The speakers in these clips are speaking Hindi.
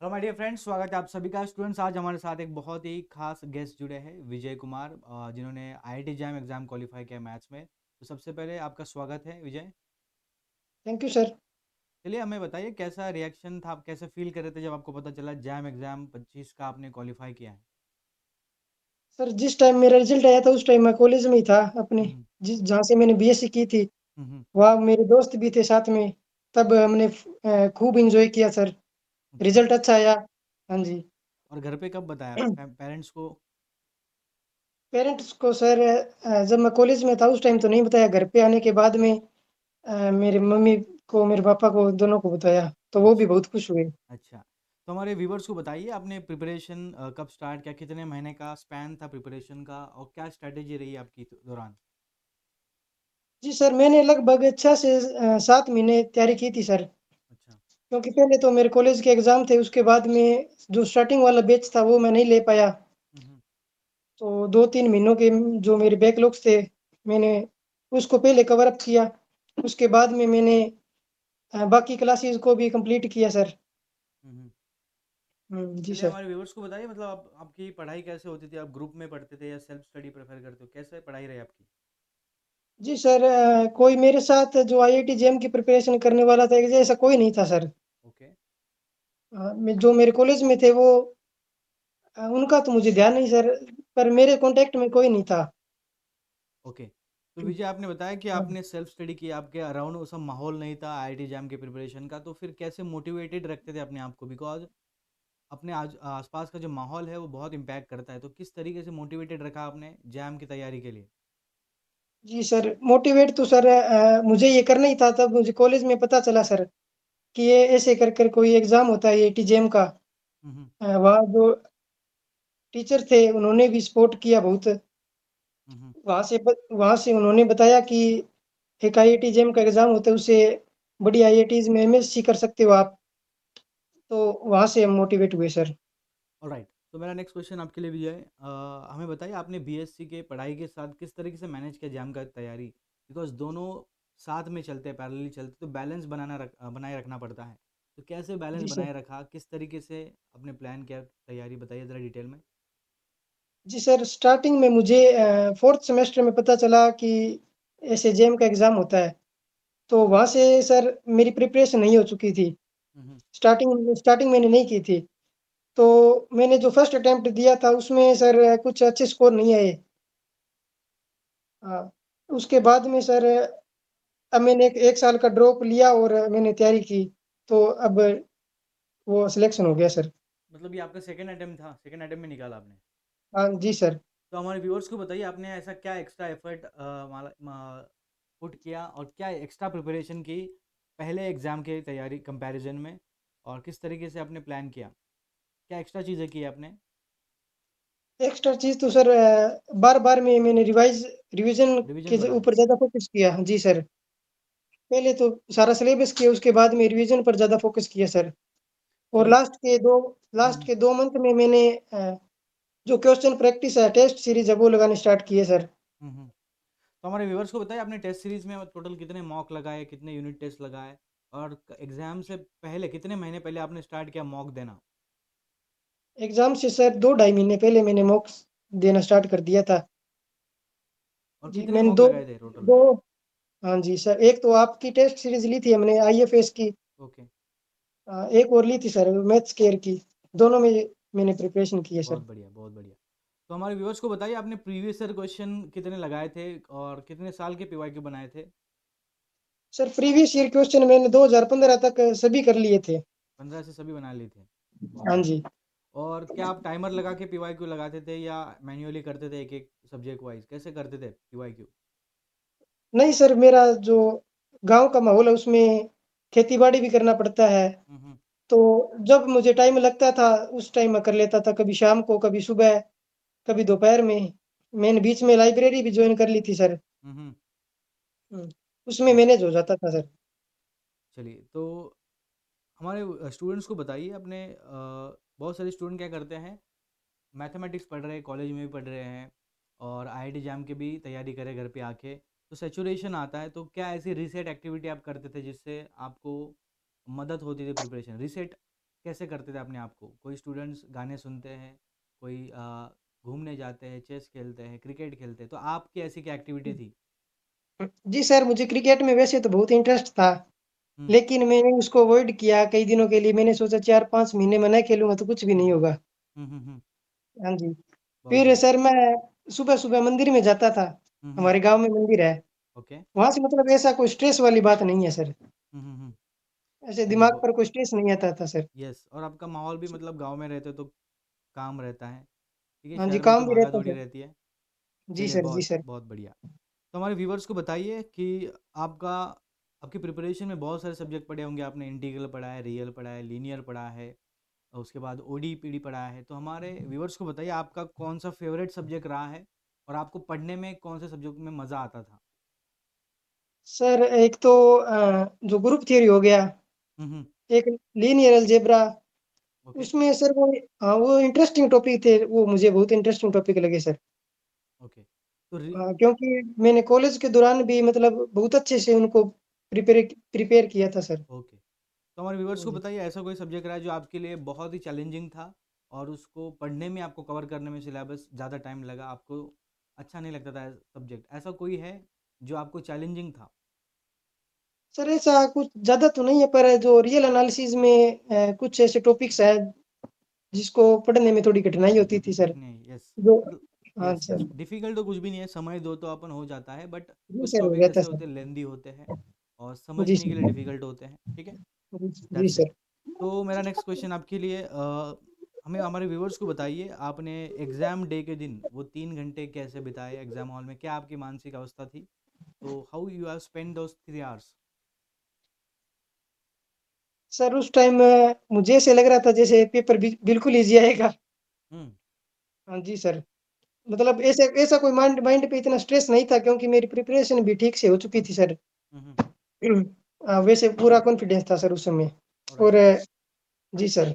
हेलो माय डियर फ्रेंड्स, स्वागत है आप सभी का। स्टूडेंट्स, आज हमारे साथ एक बहुत ही खास गेस्ट जुड़े हैं, विजय कुमार, जिन्होंने आईआईटी जैम एग्जाम क्वालिफाई किया मैथ्स में। तो सबसे पहले आपका स्वागत है विजय। Thank you sir. चलिए हमें बताइए, कैसा रिएक्शन था, आप कैसे फील कर रहे थे जब आपको पता चला जैम एग्जाम 25 का आपने क्वालिफाई किया है। सर जिस टाइम मेरा रिजल्ट आया था उस टाइम मैं कॉलेज में ही था अपने, हम्म। जिस जहाँ से मैंने बीएससी की थी। हम्म। वहाँ मेरे दोस्त भी थे साथ में। तब हमने खूब इंजॉय किया सर। अच्छा। रिजल्ट अच्छा आया। हाँ जी। और घर पे कब बताया, पेरेंट्स को? पेरेंट्स को सर जब मैं कॉलेज में था उस टाइम तो नहीं बताया। घर पे आने के बाद में मेरे मम्मी को मेरे पापा को दोनों को बताया, तो वो भी अच्छा। बहुत खुश हुए। अच्छा। तो हमारे व्यूवर्स को बताइए, आपने प्रिपरेशन कब स्टार्ट किया, कितने महीने का स्पैन था प्रिपरेशन का, और क्या स्ट्रैटेजी रही आपकी दौरान? जी सर, मैंने लगभग 6 से 7 महीने तैयारी की थी सर। अच्छा। क्योंकि पहले तो मेरे कॉलेज के एग्ज़ाम थे, उसके बाद में जो स्टार्टिंग वाला बैच था वो मैं नहीं ले पाया। हम्म। तो 2-3 महीनों के जो मेरे बैकलॉग्स थे, मैंने उसको पहले कवर अप किया। उसके बाद में मैंने बाकी क्लासेस को भी कंप्लीट किया सर। हम्म। जी चलिए सर। हमारे व्यूवर्स को बताइए, मतलब आप आपकी पढ़ाई कैसे होती थी, आप ग्रुप में पढ़ते थे या सेल्फ स्टडी प्रेफर करते हो, कैसे पढ़ाई रही आपकी? जी सर, कोई मेरे साथ जो आईआईटी जेईई की प्रिपरेशन करने वाला था ऐसा कोई नहीं था सर। ओके। मैं जो मेरे कॉलेज में थे वो उनका तो मुझे ध्यान नहीं सर, पर मेरे कॉन्टैक्ट में कोई नहीं था। ओके। तो विजय, आपने बताया कि हाँ, आपने सेल्फ स्टडी किया, आपके अराउंड वो सब माहौल नहीं था आईआईटी जैम के प्रिपरेशन का, तो फिर कैसे मोटिवेटेड रखते थे अपने आप को? बिकॉज अपने आज आसपास का जो माहौल है वो बहुत इम्पैक्ट करता है, तो किस तरीके से मोटिवेटेड रखा आपने जैम की तैयारी के लिए? जी सर, मोटिवेट तो सर मुझे ये करना ही था। तब मुझे कॉलेज में पता चला सर कि ये ऐसे कर कर कोई एग्ज़ाम होता है आईआईटी जेईई का। हम्म। वहाँ जो टीचर थे उन्होंने भी सपोर्ट किया बहुत। हम्म। वहाँ से उन्होंने बताया कि एक आईआईटी जेईई का एग्ज़ाम होता है, उससे बड़ी आईआईटीज़ में एमएससी कर सकते हो आप। तो वहाँ से हम मोटिवेट हुए सर। ऑलराइट, तो मेरा नेक्स्ट क्वेश्चन आपके लिए भी है। हमें बताइए, आपने बीएससी के पढ़ाई के साथ किस तरीके से मैनेज किया जैम का तैयारी? बिकॉज दोनों साथ में चलते हैं, पैरेलली चलते, तो बैलेंस बनाए रखना पड़ता है। तो कैसे बैलेंस जी सर। बनाए रखा, किस तरीके से आपने प्लान किया तैयारी, बताइए ज़रा डिटेल में। जी सर, स्टार्टिंग में मुझे 4th सेमेस्टर में पता चला कि ऐसे जेईई का एग्ज़ाम होता है। तो वहाँ से सर मेरी प्रिपरेशन नहीं हो चुकी थी। हम्म। स्टार्टिंग मैंने नहीं की थी। तो मैंने जो फर्स्ट अटेम्प्ट दिया था उसमें सर कुछ अच्छे स्कोर नहीं आए। हाँ, उसके बाद में सर अब मैंने एक 1 साल का ड्रॉप लिया और मैंने तैयारी की। तो अब वो सिलेक्शन हो गया सर। मतलब ये आपका सेकेंड अटेम्प्ट था, सेकेंड अटेम्प्ट में निकाला आपने? हाँ जी सर। तो हमारे व्यूअर्स को बताइए, आपने ऐसा क्या एक्स्ट्रा एफर्ट पुट किया और क्या एक्स्ट्रा प्रिपरेशन की पहले एग्ज़ाम की तैयारी कंपैरिजन में, और किस तरीके से आपने प्लान किया, क्या एक्स्ट्रा चीज़ें की आपने? एक्स्ट्रा चीज़ तो सर बार-बार में मैंने रिवीजन रिवीजन बढ़ाया। ऊपर ज़्यादा फोकस किया। जी सर। पहले तो सारा सिलेबस किया, उसके बाद में रिवीजन पर ज़्यादा फोकस किया सर। और चलिए। लास्ट हम्म। के 2 मंथ में मैंने जो क्वेश्चन प्रैक्टिस है, टेस्ट सीरीज़ है, वो लगाने स्टार्ट किए सर। हम्म। तो हमारे व्यूवर्स को बताइए, आपने टेस्ट सीरीज में टोटल कितने मॉक लगाए, कितने यूनिट टेस्ट लगाए, और एग्जाम से पहले कितने महीने पहले आपने स्टार्ट किया मॉक देना? एग्ज़ाम से सर 2 ढाई महीने पहले मैंने मॉक्स देना स्टार्ट कर दिया था। और जी, कितने मैंने मॉक 2 लगाए थे टोटल? 2 हाँ जी सर, एक तो आपकी टेस्ट सीरीज़ ली थी हमने आईएफएस की। ओके। एक और ली थी सर मैथ्स केयर की। दोनों में मैंने प्रिपरेशन की है बहुत सर। बढ़िया, बहुत बढ़िया। तो हमारे व्यूअर्स को बताइए, आपने प्रीवियस ईयर क्वेश्चन कितने लगाए थे और कितने साल के पीवाईक्यू बनाए थे? सर प्रीवियस ईयर क्वेश्चन मैंने 2015 तक सभी कर लिए थे। 15 से सभी बना लिए थे। बहुत हाँ बढ़िया। जी। और क्या आप टाइमर लगा के पीवाईक्यू लगाते थे या मैन्युअली करते थे, एक एक सब्जेक्ट वाइज कैसे करते थे पीवाईक्यू? नहीं सर, मेरा जो गाँव का माहौल है उसमें खेती-बाड़ी भी करना पड़ता है। हम्म। तो जब मुझे टाइम लगता था उस टाइम मैं कर लेता था, कभी शाम को, कभी सुबह, कभी दोपहर में। मैंने बीच में लाइब्रेरी भी जॉइन कर ली थी सर। हम्म। हुँ, उसमें मैनेज हो जाता था सर। चलिए, तो हमारे स्टूडेंट्स को बताइए, अपने बहुत सारे स्टूडेंट क्या करते हैं, मैथमेटिक्स पढ़ रहे हैं, कॉलेज में भी पढ़ रहे हैं, और आईआईटी जैम की भी तैयारी करें घर पे आके, तो सेचुरेशन आता है, तो क्या ऐसी रीसेट एक्टिविटी आप करते थे जिससे आपको मदद होती थी प्रिपरेशन? रीसेट कैसे करते थे अपने आप को? कोई स्टूडेंट्स गाने सुनते हैं, कोई घूमने जाते हैं, चेस खेलते हैं, क्रिकेट खेलते हैं, तो आपकी ऐसी क्या एक्टिविटी थी? जी सर, मुझे क्रिकेट में वैसे तो बहुत इंटरेस्ट था, हुँ, लेकिन मैंने उसको अवॉइड किया कई दिनों के लिए। मैंने सोचा 4-5 महीने मैं नहीं खेलूँगा तो कुछ भी हुँ, नहीं हुँ। होगा। हुँ, हुँ, हुँ। हाँ जी। बहुत फिर बढ़िया। सर मैं सुबह-सुबह मंदिर में जाता था, हुँ, हुँ। हमारे गाँव में मंदिर है। ओके। वहाँ से मतलब ऐसा कोई स्ट्रेस वाली बात नहीं है सर, हुँ, हुँ, हुँ। ऐसे चलिए दिमाग पर कोई स्ट्रेस नहीं आता था सर। यस, और आपका माहौल भी मतलब गाँव में रहते हो तो काम रहता है, ठीक है? हाँ जी, शहर में तो काम भी रहता भागा-दौड़ी सर। रहती है। जी चलिए सर, जी बहुत सर। बहुत बढ़िया। तो हमारे व्यूवर्स को बताइए कि आपका आपकी प्रिपरेशन में बहुत सारे सब्जेक्ट पढ़े होंगे, आपने इंटीग्रल पढ़ा है, रियल पढ़ा है, लीनियर पढ़ा है, और उसके बाद ओडी पीडी पढ़ा है। तो हमारे व्यूवर्स को बताइए आपका कौन सा फेवरेट सब्जेक्ट रहा है और आपको पढ़ने में कौन से सब्जेक्ट में मज़ा आता था? सर एक तो जो ग्रुप थ्योरी हो गया, हुँ, हुँ। एक लीनियर अलजेब्रा, ओके, उसमें सर वो हाँ, वो इंटरेस्टिंग टॉपिक थे, वो मुझे बहुत इंटरेस्टिंग टॉपिक लगे सर। ओके। तो रि क्योंकि मैंने कॉलेज के दौरान भी मतलब बहुत अच्छे से उनको प्रिपेयर किया था सर। ओके। तो हमारे व्यूवर्स हाँ को जी। बताइए ऐसा कोई सब्जेक्ट रहा है जो आपके लिए बहुत ही चैलेंजिंग था और उसको पढ़ने में आपको कवर करने में सिलेबस ज़्यादा टाइम लगा, आपको अच्छा नहीं लगता था सब्जेक्ट, ऐसा कोई है जो आपको चैलेंजिंग था? सर ऐसा कुछ ज़्यादा तो नहीं है, पर जो रियल एनालिसिस में कुछ ऐसे टॉपिक्स हैं जिसको पढ़ने में थोड़ी कठिनाई होती थी सर। नहीं, यस, जो मतलब हाँ यस, यस, सर। डिफ़िकल्ट तो कुछ भी नहीं है, समय दो तो अपन हो जाता है, बट जी कुछ सर, हो टॉपिक्स जाता ऐसे है होते सर। हैं लेंदी होते हैं और जी समझने के लिए सर। डिफ़िकल्ट होते हैं, ठीक है? जी, जी दैट्स इट। सर। तो मेरा नेक्स्ट क्वेश्चन आपके लिए हमें हमारे व्यूवर्स को बताइए आपने एग्ज़ाम डे के दिन वो 3 घंटे कैसे बिताए एग्ज़ाम हॉल में? क्या आपकी मानसिक अवस्था थी? तो how you have spent those 3 hours? Sir उस टाइम मुझे ऐसे लग रहा था जैसे पेपर बिल्कुल ईज़ी आएगा। हुँ, हाँ जी सर। मतलब ऐसे ऐसा कोई माइंड माइंड पे इतना स्ट्रेस नहीं था, क्योंकि मेरी प्रिपरेशन भी ठीक से हो चुकी थी सर। हुँ, हुँ, वैसे पूरा कॉन्फिडेंस था सर उस समय। ऑलराइट। और जी सर,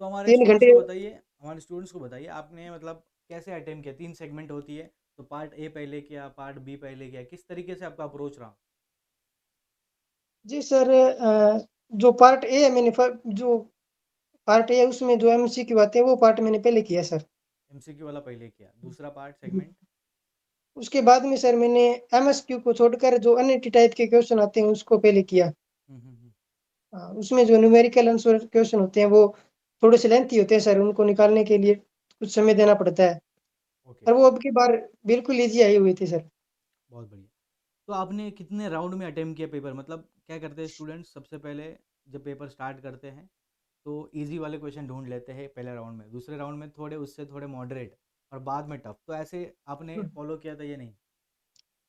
तो 3 घंटे। हमारे स्टूडेंट्स को बताइए आपने मतलब कैसे अटेम्प्ट किया? 3 सेगमेंट होती है, तो पार्ट ए पहले किया, पार्ट बी पहले किया, किस तरीके से आपका अप्रोच रहा? जी सर, जो पार्ट ए है मैंने फ जो पार्ट ए है उसमें जो एमसीक्यू आते हैं वो पार्ट मैंने पहले किया सर। एमसीक्यू वाला पहले किया, दूसरा पार्ट जी। सेगमेंट? उसके बाद में सर मैंने एमएसक्यू को छोड़कर जो अन्य टाइप के क्वेश्चन आते हैं उसको पहले किया। हुँ, हुँ, हुँ, उसमें जो न्यूमेरिकल आंसर क्वेश्चन होते हैं वो थोड़े से लेंथी होते हैं सर, उनको निकालने के लिए कुछ समय देना पड़ता है। ओके, और वो अब की बार बिल्कुल ईज़ी आई हुई थी सर। बहुत बढ़िया। तो आपने कितने राउंड में अटेम्प्ट किया पेपर? मतलब क्या करते हैं स्टूडेंट्स सबसे पहले जब पेपर स्टार्ट करते हैं तो इजी वाले क्वेश्चन ढूंढ लेते हैं पहले राउंड में, दूसरे राउंड में थोड़े उससे थोड़े मॉडरेट और बाद में टफ, तो ऐसे आपने फॉलो किया था ये नहीं?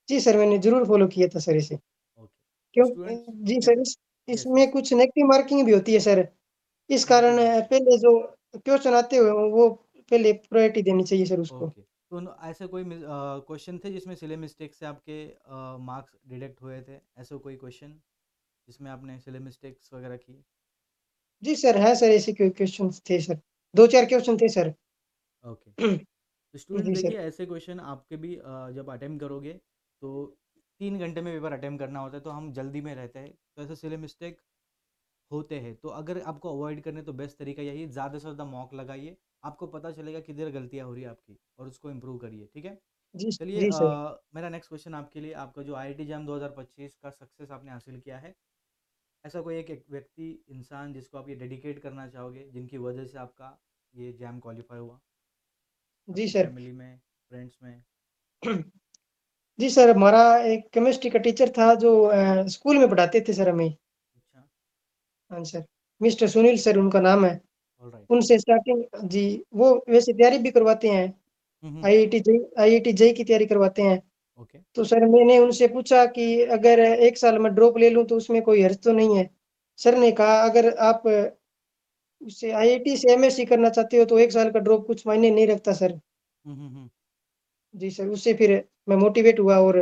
जी सर, मैंने ज़रूर फ़ॉलो किया था सर इसे। ओके। तो क्यों स्टूडेंट्स जी सर, कैसे? यस, इसमें यस। कुछ नेगेटिव मार्किंग भी होती है सर। इस नेगेटिव कारण मार्किंग? पहले जो क्वेश्चन आते हुए वो पहले प्रायोरिटी देनी चाहिए सर उसको। ओके। तो ऐसे कोई क्वेश्चन थे जिसमें सिले मिस्टेक से आपके मार्क्स डिडक्ट हुए थे? ऐसे कोई क्वेश्चन जिसमें आपने सिले मिस्टेक्स वगैरह की? जी सर, है सर, ऐसे क्वेश्चंस थे सर। 2-4 क्वेश्चन थे सर। ओके। तो स्टूडेंट जी देखिए सर। ऐसे क्वेश्चन आपके भी जब अटेम्प्ट करोगे तो 3 घंटे में पेपर अटेम्प्ट करना होता है तो हम जल्दी में रहते हैं, तो ऐसे सिले मिस्टेक होते हैं, तो अगर आपको अवॉइड करने तो बेस्ट तरीका यही है, ज़्यादा से ज़्यादा मॉक लगाइए, आपको पता चलेगा किधर गलतियाँ हो रही है आपकी और उसको इम्प्रूव करिए, ठीक है? जी, चलिए जी सर। मेरा नेक्स्ट क्वेश्चन आपके लिए, आपका जो आईआईटी जैम 2025 का सक्सेस आपने हासिल किया है, ऐसा कोई एक व्यक्ति इंसान जिसको आप ये डेडिकेट करना चाहोगे जिनकी वजह से आपका ये जैम क्वालिफाई हुआ, जी आपकी सर। फैमिली में, फ्रेंड्स में? जी सर, हमारा एक केमिस्ट्री का टीचर था जो स्कूल में पढ़ाते थे सर हमें। अच्छा। हाँ सर, मिस्टर सुनील सर उनका नाम है। All right. उनसे स्टार्टिंग जी, वो वैसे तैयारी भी करवाते हैं। हम्म। आईआईटी जेईई की तैयारी करवाते हैं। ओके। तो सर मैंने उनसे पूछा कि अगर 1 साल मैं ड्रॉप ले लूँ तो उसमें कोई हर्ज तो नहीं है? सर ने कहा अगर आप उससे आईआईटी से एमएससी करना चाहते हो तो 1 साल का ड्रॉप कुछ मायने नहीं रखता सर। हम्म। जी सर, उससे फिर मैं मोटिवेट हुआ और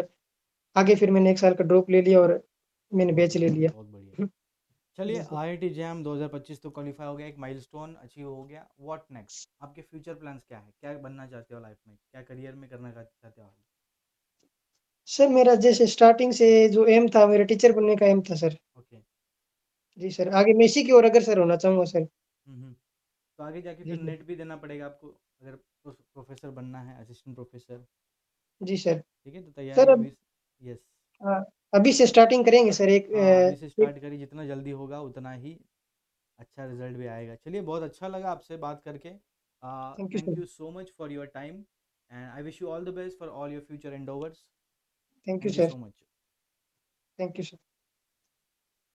आगे फिर मैंने 1 साल का ड्रॉप ले लिया और मैंने बहुत बैच ले बढ़िया, लिया। बहुत बढ़िया। चलिए जी सर। आईआईटी जैम 2025 तो क्वालिफाई हो गया, एक माइलस्टोन अचीव हो गया, व्हाट नेक्स्ट? आपके फ्यूचर प्लान्स क्या है, क्या बनना चाहते हो लाइफ में, क्या करियर में करना चाहते हो आगे? सर मेरा जैसे स्टार्टिंग से जो एम था मेरा टीचर बनने का एम था सर। ओके। जी सर, आगे मैं इसी की ओर अग्रसर होना चाहूँगा सर। तो आगे जाके जी फिर सर। नेट भी देना पड़ेगा आपको, अगर प्रोफेसर बनना है, असिस्टेंट प्रोफेसर। जी सर। ठीक है, तो सर तैयारी अब अभी। यस। अभी से स्टार्टिंग करेंगे सर एक हाँ, अभी से एक स्टार्ट करिए, जितना जल्दी होगा उतना ही अच्छा रिजल्ट भी आएगा। चलिए, बहुत अच्छा लगा आपसे बात करके। Thank you thank sir. You so much for your time, and I wish you all the best for all your future endeavours. Thank you thank you sir. So much. Thank you sir.